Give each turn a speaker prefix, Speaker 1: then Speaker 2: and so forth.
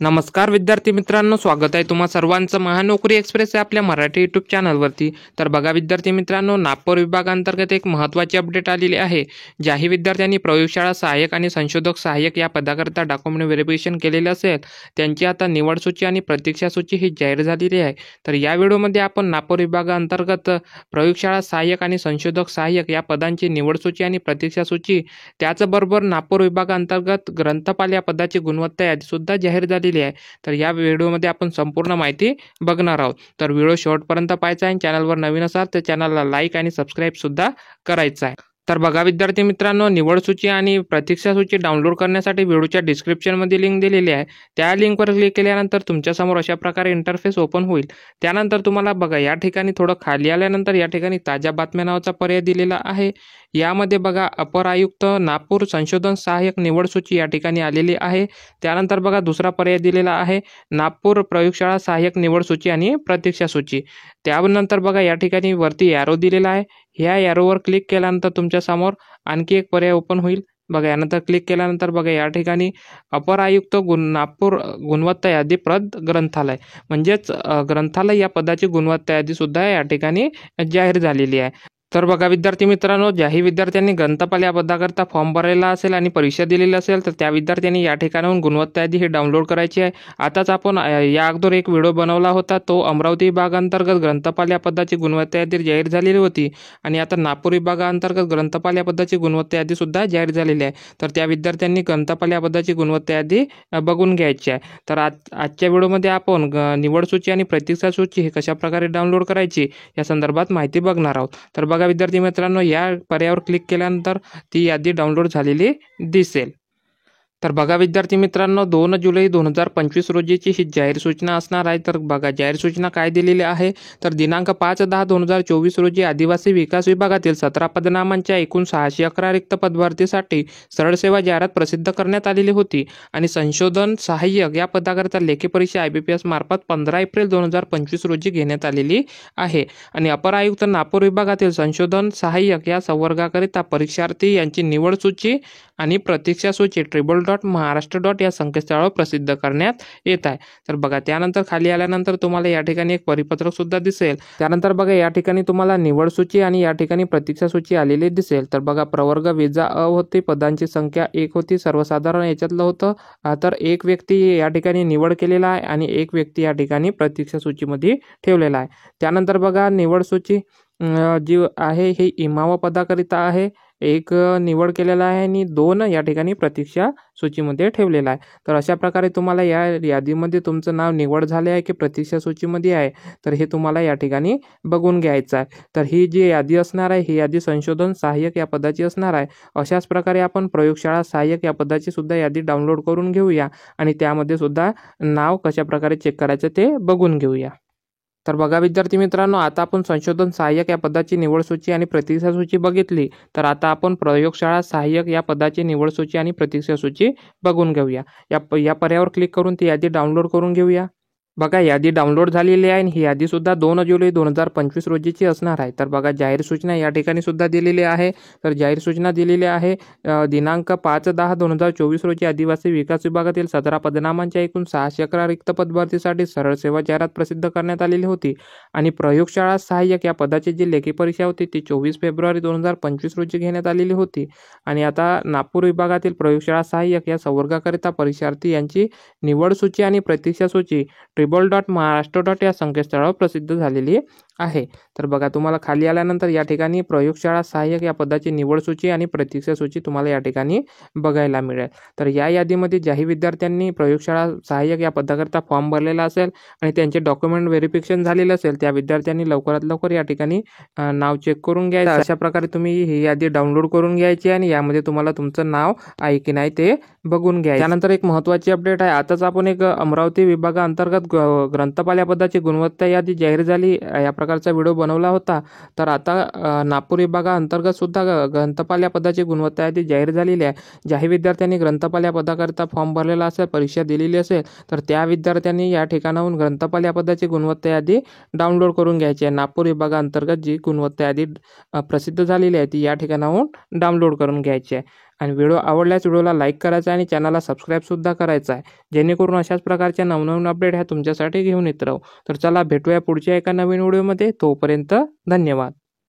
Speaker 1: नमस्कार विद्यार्थी मित्रांनो, स्वागत आहे तुम्हा सर्वांचं महानोकरी एक्सप्रेस या आपल्या मराठी यूट्यूब चॅनलवरती। तर बघा विद्यार्थी मित्रांनो, नागपूर विभागांतर्गत एक महत्त्वाची अपडेट आलेली आहे। ज्याही विद्यार्थ्यांनी प्रयोगशाळा सहाय्यक आणि संशोधक सहाय्यक या पदाकरता डॉक्युमेंट व्हेरिफिकेशन केलेले असेल त्यांची आता निवड सूची आणि प्रतीक्षा सूची ही जाहीर झालेली आहे। तर या व्हिडिओमध्ये आपण नागपूर विभागांतर्गत प्रयोगशाळा सहाय्यक आणि संशोधक सहाय्यक या पदांची निवड सूची आणि प्रतीक्षा सूची, त्याचबरोबर नागपूर विभागांतर्गत ग्रंथपाल या पदाची गुणवत्ता यादी सुद्धा जाहीर झाली आहे। तर या व्हिडिओमध्ये आपण संपूर्ण माहिती बघणार आहोत। तर व्हिडिओ शेवटपर्यंत पाहायचा आहे। चॅनलवर नवीन असाल तर चॅनलला लाईक आणि सबस्क्राईब सुद्धा करायचं आहे। तर बघा विद्यार्थी मित्रांनो, निवड सूची आणि प्रतीक्षा सूची डाउनलोड करण्यासाठी व्हिडिओच्या डिस्क्रिप्शनमध्ये लिंक दिलेली आहे। त्या लिंकवर क्लिक केल्यानंतर तुमच्यासमोर अशा प्रकारे इंटरफेस ओपन होईल। त्यानंतर तुम्हाला बघा या ठिकाणी थोडं खाली आल्यानंतर या ठिकाणी ताज्या बातम्या नावाचा पर्याय दिलेला आहे। यामध्ये बघा अपर आयुक्त नागपूर संशोधन सहाय्यक निवड सूची या ठिकाणी आलेली आहे। त्यानंतर बघा दुसरा पर्याय दिलेला आहे नागपूर प्रयोगशाळा सहाय्यक निवड सूची आणि प्रतीक्षा सूची। त्यानंतर बघा या ठिकाणी वरती ॲरो दिलेला आहे। ह्या ॲरोवर क्लिक केल्यानंतर तुमच्या समोर आणखी एक पर्याय ओपन होईल। बघा यानंतर क्लिक केल्यानंतर बघा या ठिकाणी अपर आयुक्त नागपूर गुणवत्ता यादी प्रत ग्रंथालय म्हणजेच ग्रंथालय या पदाची गुणवत्ता यादी सुद्धा या ठिकाणी जाहीर झालेली आहे। तर बघा विद्यार्थी मित्रांनो, ज्याही विद्यार्थ्यांनी ग्रंथपाल या पदाकरता फॉर्म भरलेला असेल आणि परीक्षा दिलेली असेल तर त्या विद्यार्थ्यांनी या ठिकाणाहून गुणवत्ता यादी ही डाउनलोड करायची आहे। आताच आपण या अगोदर एक व्हिडिओ बनवला होता, तो अमरावती विभागांतर्गत ग्रंथपाल या पदाची गुणवत्ता यादी जाहीर झालेली होती आणि आता नागपूर विभागांतर्गत ग्रंथपाल या पदाची गुणवत्ता यादी सुद्धा जाहीर झालेली आहे। तर त्या विद्यार्थ्यांनी ग्रंथपाल या पदाची गुणवत्ता यादी बघून घ्यायची आहे। तर आजच्या व्हिडिओमध्ये आपण निवड सूची आणि प्रतीक्षा सूची हे कशा प्रकारे डाउनलोड करायची या संदर्भात माहिती बघणार आहोत। तर बघा विद्यार्थी मित्रांनो, या पर्यायावर क्लिक केल्यानंतर ती यादी डाउनलोड झालेली दिसेल। तर बघा विद्यार्थी मित्रांनो, 2 जुलै 2025 रोजीची ही जाहीर सूचना असणार आहे। तर बघा जाहीर सूचना काय दिलेली आहे, तर दिनांक 5/10/2024 रोजी आदिवासी विकास विभागातील 17 पदनामांच्या एकूण 611 रिक्त पदभरतीसाठी सरळ सेवा जाहिरात प्रसिद्ध करण्यात आलेली होती आणि संशोधन सहाय्यक या पदाकरता लेखी परीक्षा IBPS मार्फत 15 एप्रिल 2025 रोजी घेण्यात आलेली आहे आणि अपर आयुक्त नागपूर विभागातील संशोधन सहाय्यक या संवर्गाकरिता परीक्षार्थी यांची निवड सूची आणि प्रतीक्षा सूची tribal.maharashtra. या संकेतस्थळावर प्रसिद्ध करण्यात येत आहे। तर बघा त्यानंतर खाली आल्यानंतर तुम्हाला या ठिकाणी एक परिपत्रक सुद्धा दिसेल। त्यानंतर बघा या ठिकाणी तुम्हाला निवड सूची आणि या ठिकाणी प्रतीक्षा सूची आलेली दिसेल। तर बघा प्रवर्ग विजा अ होती, पदांची संख्या 1 होती, सर्वसाधारण याच्यातलं होतं। तर एक व्यक्ती या ठिकाणी निवड केलेला आहे आणि एक व्यक्ती या ठिकाणी प्रतीक्षा सूचीमध्ये ठेवलेला आहे। त्यानंतर बघा निवड सूची जी आहे ही इमावा पदाकरिता आहे, एक निवड केलेला आहे आणि 2 या ठिकाणी प्रतीक्षा सूचीमध्ये ठेवलेला आहे। तर अशा प्रकारे तुम्हाला या यादीमध्ये तुमचं नाव निवड झाले आहे की प्रतीक्षा सूचीमध्ये आहे, तर हे तुम्हाला या ठिकाणी बघून घ्यायचं आहे। तर ही जी यादी असणार आहे ही यादी संशोधन सहाय्यक या पदाची असणार आहे। अशाच प्रकारे आपण प्रयोगशाळा सहाय्यक या पदाची सुद्धा यादी डाउनलोड करून घेऊया आणि त्यामध्ये सुद्धा नाव कशा प्रकारे चेक करायचं ते बघून घेऊया। तर बघा विद्यार्थी मित्रांनो, आता आपण संशोधन सहाय्यक या पदाची निवड सूची आणि प्रतीक्षा सूची बघितली। तर आता आपण प्रयोगशाळा सहाय्यक या पदाची निवड सूची आणि प्रतीक्षा सूची बघून घेऊया। या पर्यायावर क्लिक करून ती यादी डाउनलोड करून घेऊया। बघा यादी डाउनलोड झालेली आहे आणि ही यादी सुद्धा 2 जुलै 2025 रोजीची असणार आहे। तर बघा जाहीर सूचना या ठिकाणी सुद्धा दिलेली आहे। तर जाहीर सूचना दिलेली आहे दिनांक 5/10/2024 रोजी आदिवासी विकास विभागातील 17 पदनामांच्या एकूण 611 रिक्त पदभरतीसाठी सरळ सेवा जाहिरात प्रसिद्ध करण्यात आलेली होती आणि प्रयोगशाळा सहाय्यक या पदाची जी लेखी परीक्षा होती ती 24 फेब्रुवारी 2025 रोजी घेण्यात आलेली होती आणि आता नागपूर विभागातील प्रयोगशाळा सहाय्यक या संवर्गाकरिता परीक्षार्थी यांची निवड सूची आणि प्रतीक्षा सूची tribal.maharashtra. या संकेतस्थळावर प्रसिद्ध झालेली आहे। तर बघा तुम्हाला खाली आल्यानंतर या ठिकाणी प्रयोगशाळा सहाय्यक या पदाची निवड सूची आणि प्रतीक्षा सूची तुम्हाला या ठिकाणी बघायला मिळेल। तर या यादीमध्ये ज्याही विद्यार्थ्यांनी प्रयोगशाळा सहाय्यक या पदाकरता फॉर्म भरलेला असेल आणि त्यांचे डॉक्युमेंट व्हेरिफिकेशन झालेलं असेल त्या विद्यार्थ्यांनी लवकरात लवकर या ठिकाणी नाव चेक करून घ्यायचं। अशा प्रकारे तुम्ही ही यादी डाउनलोड करून घ्यायची आणि यामध्ये तुम्हाला तुमचं नाव आहे की नाही ते बघून घ्यायचं। त्यानंतर एक महत्त्वाची अपडेट आहे, आताच आपण एक अमरावती विभागाअंतर्गत ग्रंथपाल या पदाची गुणवत्ता यादी जाहीर झाली या प्रकारचा व्हिडिओ बनवला होता। तर आता नागपूर विभागाअंतर्गत सुद्धा ग्रंथपाल या पदाची गुणवत्ता यादी जाहीर झालेली आहे। ज्याही विद्यार्थ्यांनी ग्रंथपाल या पदाकरता फॉर्म भरलेला असेल, परीक्षा दिलेली असेल, तर त्या विद्यार्थ्यांनी या ठिकाणाहून ग्रंथपाल या पदाची गुणवत्ता यादी डाउनलोड करून घ्यायची आहे। नागपूर विभागाअंतर्गत जी गुणवत्ता यादी प्रसिद्ध झालेली आहे ती या ठिकाणाहून डाउनलोड करून घ्यायची आहे। आणि व्हिडिओ आवडल्यास व्हिडिओला लाईक करायचा आणि चॅनलला सबस्क्राईबसुद्धा करायचा आहे, जेणेकरून अशाच प्रकारच्या नवनवीन अपडेट ह्या तुमच्यासाठी घेऊन येत राहू. तर चला भेटूया पुढच्या एका नवीन व्हिडिओमध्ये. तोपर्यंत धन्यवाद.